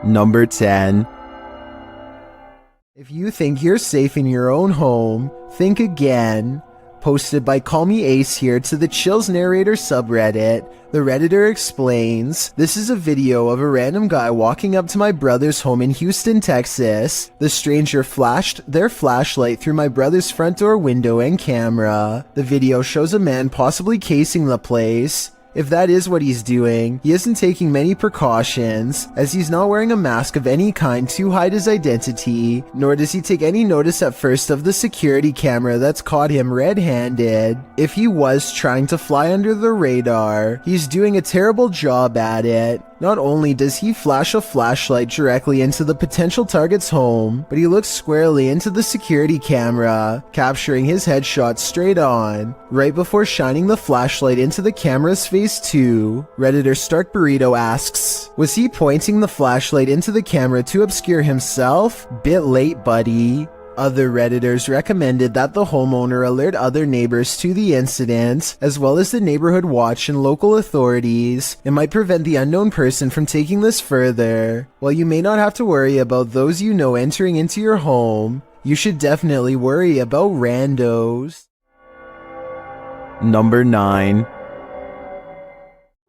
Number 10. If you think you're safe in your own home, think again. Posted by CallmeACEhere to the Chills Narrator subreddit, the Redditor explains, "This is a video of a random guy walking up to my brother's home in Houston, Texas. The stranger flashed their flashlight through my brother's front door window and camera. The video shows a man possibly casing the place. If that is what he's doing, he isn't taking many precautions, as he's not wearing a mask of any kind to hide his identity, nor does he take any notice at first of the security camera that's caught him red-handed. If he was trying to fly under the radar, he's doing a terrible job at it. Not only does he flash a flashlight directly into the potential target's home, but he looks squarely into the security camera, capturing his headshot straight on, right before shining the flashlight into the camera's face too." Redditor Stark Burrito asks, "Was he pointing the flashlight into the camera to obscure himself? Bit late, buddy." Other Redditors recommended that the homeowner alert other neighbors to the incident, as well as the neighborhood watch and local authorities. It might prevent the unknown person from taking this further. While you may not have to worry about those you know entering into your home, you should definitely worry about randos. Number 9.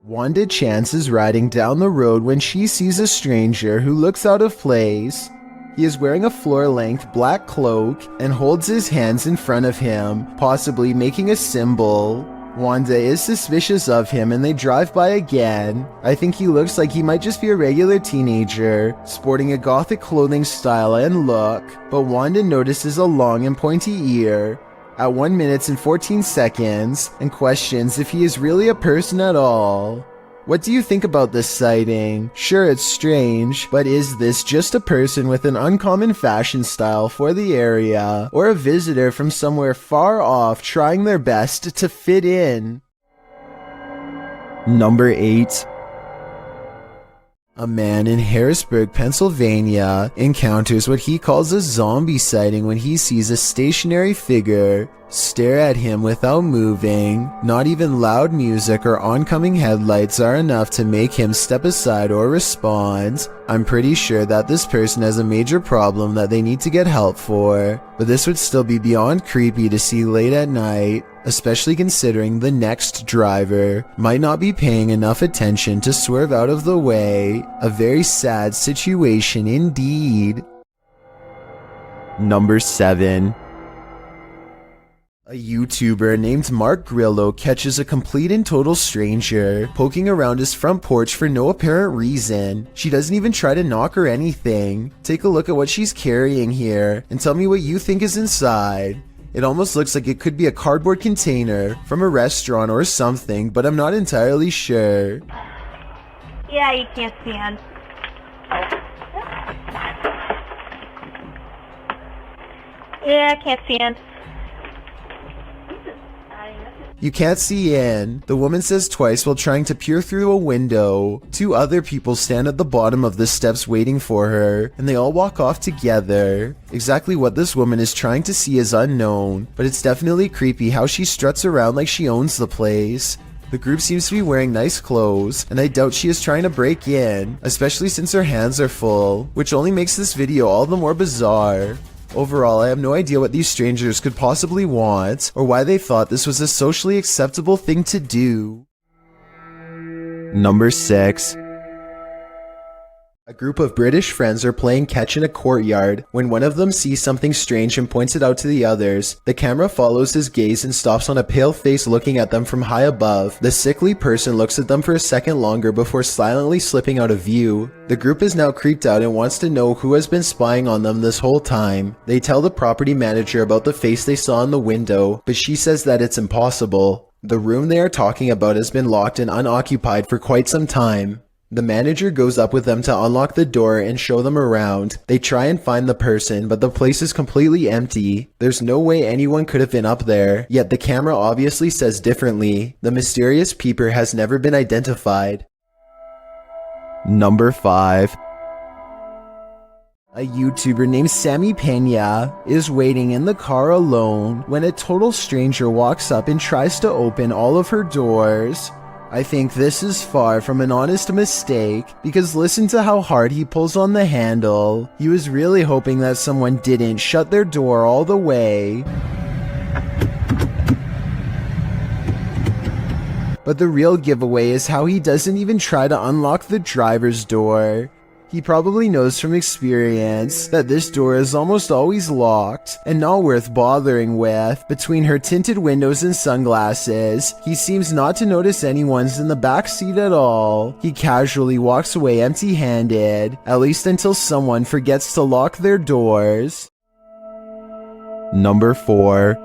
Wanda Chance is riding down the road when she sees a stranger who looks out of place. He is wearing a floor-length black cloak and holds his hands in front of him, possibly making a symbol. Wanda is suspicious of him and they drive by again. I think he looks like he might just be a regular teenager, sporting a gothic clothing style and look, but Wanda notices a long and pointy ear at 1 minute and 14 seconds and questions if he is really a person at all. What do you think about this sighting? Sure, it's strange, but is this just a person with an uncommon fashion style for the area, or a visitor from somewhere far off trying their best to fit in? Number 8. A man in Harrisburg, Pennsylvania, encounters what he calls a zombie sighting when he sees a stationary figure stare at him without moving. Not even loud music or oncoming headlights are enough to make him step aside or respond. I'm pretty sure that this person has a major problem that they need to get help for, but this would still be beyond creepy to see late at night, especially considering the next driver might not be paying enough attention to swerve out of the way. A very sad situation indeed. Number 7. A YouTuber named Mark Grillo catches a complete and total stranger poking around his front porch for no apparent reason. She doesn't even try to knock or anything. Take a look at what she's carrying here and tell me what you think is inside. It almost looks like it could be a cardboard container from a restaurant or something, but I'm not entirely sure. Yeah, you can't stand. Yeah, I can't stand. You can't see in, the woman says twice while trying to peer through a window. Two other people stand at the bottom of the steps waiting for her, and they all walk off together. Exactly what this woman is trying to see is unknown, but it's definitely creepy how she struts around like she owns the place. The group seems to be wearing nice clothes, and I doubt she is trying to break in, especially since her hands are full, which only makes this video all the more bizarre. Overall, I have no idea what these strangers could possibly want, or why they thought this was a socially acceptable thing to do. Number 6. A group of British friends are playing catch in a courtyard when one of them sees something strange and points it out to the others. The camera follows his gaze and stops on a pale face looking at them from high above. The sickly person looks at them for a second longer before silently slipping out of view. The group is now creeped out and wants to know who has been spying on them this whole time. They tell the property manager about the face they saw in the window, but she says that it's impossible. The room they are talking about has been locked and unoccupied for quite some time. The manager goes up with them to unlock the door and show them around. They try and find the person, but the place is completely empty. There's no way anyone could have been up there, yet the camera obviously says differently. The mysterious peeper has never been identified. Number 5. A YouTuber named Sammy Pena is waiting in the car alone when a total stranger walks up and tries to open all of her doors. I think this is far from an honest mistake, because listen to how hard he pulls on the handle. He was really hoping that someone didn't shut their door all the way. But the real giveaway is how he doesn't even try to unlock the driver's door. He probably knows from experience that this door is almost always locked and not worth bothering with. Between her tinted windows and sunglasses, he seems not to notice anyone's in the back seat at all. He casually walks away empty-handed, at least until someone forgets to lock their doors. Number 4.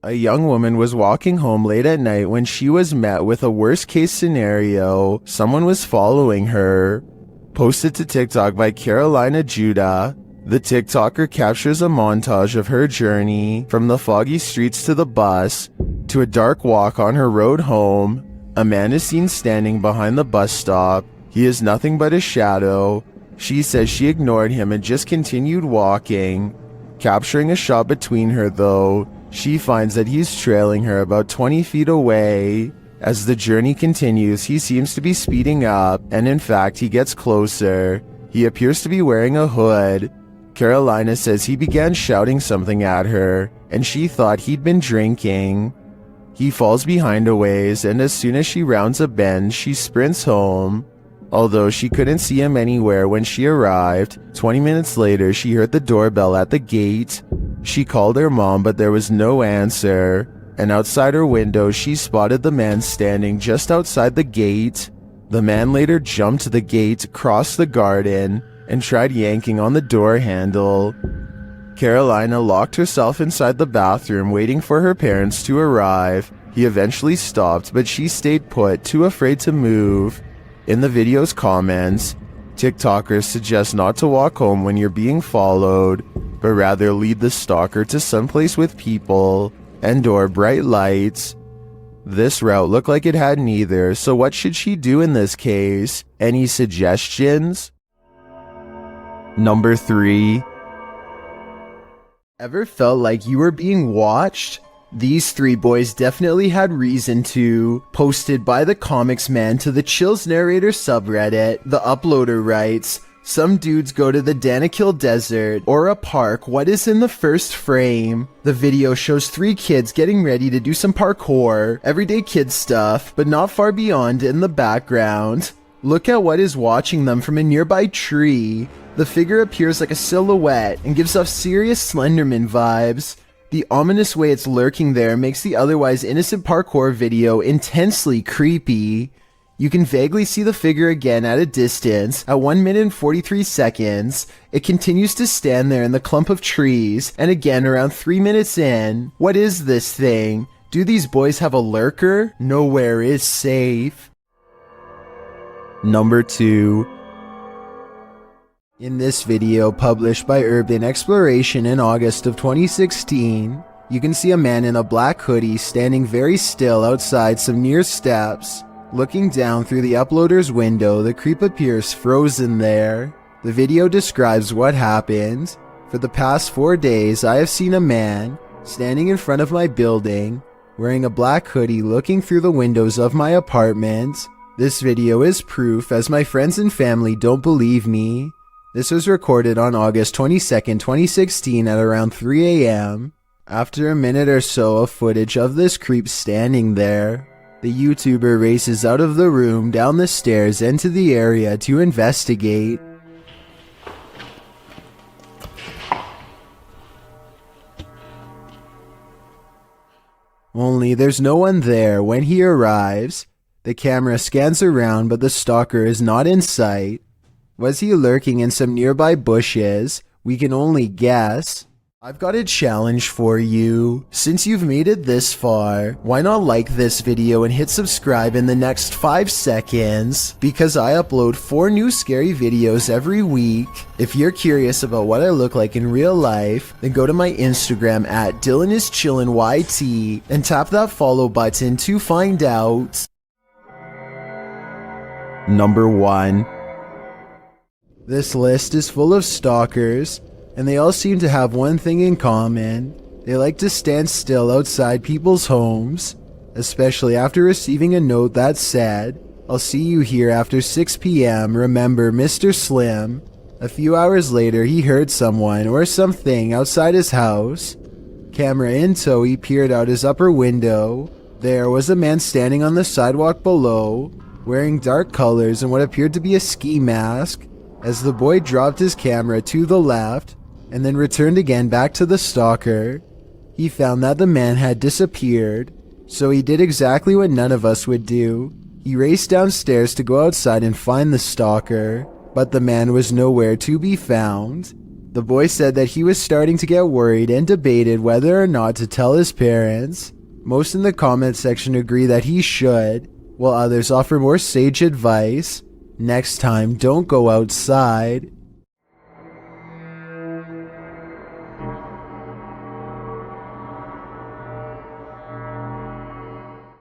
A young woman was walking home late at night when she was met with a worst-case scenario. Someone was following her. Posted to TikTok by Carolina Judah, the TikToker captures a montage of her journey from the foggy streets to the bus to a dark walk on her road home. A man is seen standing behind the bus stop. He is nothing but a shadow. She says she ignored him and just continued walking. Capturing a shot between her though, she finds that he's trailing her about 20 feet away. As the journey continues, he seems to be speeding up, and in fact, he gets closer. He appears to be wearing a hood. Carolina says he began shouting something at her, and she thought he'd been drinking. He falls behind a ways, and as soon as she rounds a bend, she sprints home. Although she couldn't see him anywhere when she arrived, 20 minutes later, she heard the doorbell at the gate. She called her mom, but there was no answer, and outside her window, she spotted the man standing just outside the gate. The man later jumped the gate, crossed the garden, and tried yanking on the door handle. Carolina locked herself inside the bathroom, waiting for her parents to arrive. He eventually stopped, but she stayed put, too afraid to move. In the video's comments, TikTokers suggest not to walk home when you're being followed, but rather lead the stalker to someplace with people and/or bright lights. This route looked like it had neither, so what should she do in this case? Any suggestions? Number 3. Ever felt like you were being watched? These 3 boys definitely had reason to. Posted by the Comics Man to the Chillsnarrator subreddit, the uploader writes, "Some dudes go to the Danakil Desert or a park. What is in the first frame?" The video shows 3 kids getting ready to do some parkour, everyday kid stuff, but not far beyond in the background. Look at what is watching them from a nearby tree. The figure appears like a silhouette and gives off serious Slenderman vibes. The ominous way it's lurking there makes the otherwise innocent parkour video intensely creepy. You can vaguely see the figure again at a distance. At 1 minute and 43 seconds, it continues to stand there in the clump of trees, and again around 3 minutes in. What is this thing? Do these boys have a lurker? Nowhere is safe. Number 2. In this video, published by Urban Exploration in August of 2016, you can see a man in a black hoodie standing very still outside some near steps. Looking down through the uploader's window, the creep appears frozen there. The video describes what happened. For the past 4 days, I have seen a man standing in front of my building, wearing a black hoodie looking through the windows of my apartment. This video is proof, as my friends and family don't believe me. This was recorded on August 22nd, 2016 at around 3 a.m. After a minute or so of footage of this creep standing there, the YouTuber races out of the room, down the stairs, into the area to investigate. Only there's no one there when he arrives. The camera scans around, but the stalker is not in sight. Was he lurking in some nearby bushes? We can only guess. I've got a challenge for you. Since you've made it this far, why not like this video and hit subscribe in the next 5 seconds? Because I upload 4 new scary videos every week. If you're curious about what I look like in real life, then go to my Instagram at DylanIsChillinYT and tap that follow button to find out. Number 1. This list is full of stalkers, and they all seem to have one thing in common. They like to stand still outside people's homes. especially after receiving a note that said, "I'll see you here after 6 p.m. Remember, Mr. Slim." A few hours later, he heard someone or something outside his house. Camera in tow, he peered out his upper window. There was a man standing on the sidewalk below, wearing dark colors and what appeared to be a ski mask. As the boy dropped his camera to the left and then returned again back to the stalker, he found that the man had disappeared. So he did exactly what none of us would do. He raced downstairs to go outside and find the stalker, but the man was nowhere to be found. The boy said that he was starting to get worried and debated whether or not to tell his parents. Most in the comment section agree that he should, while others offer more sage advice. Next time, don't go outside.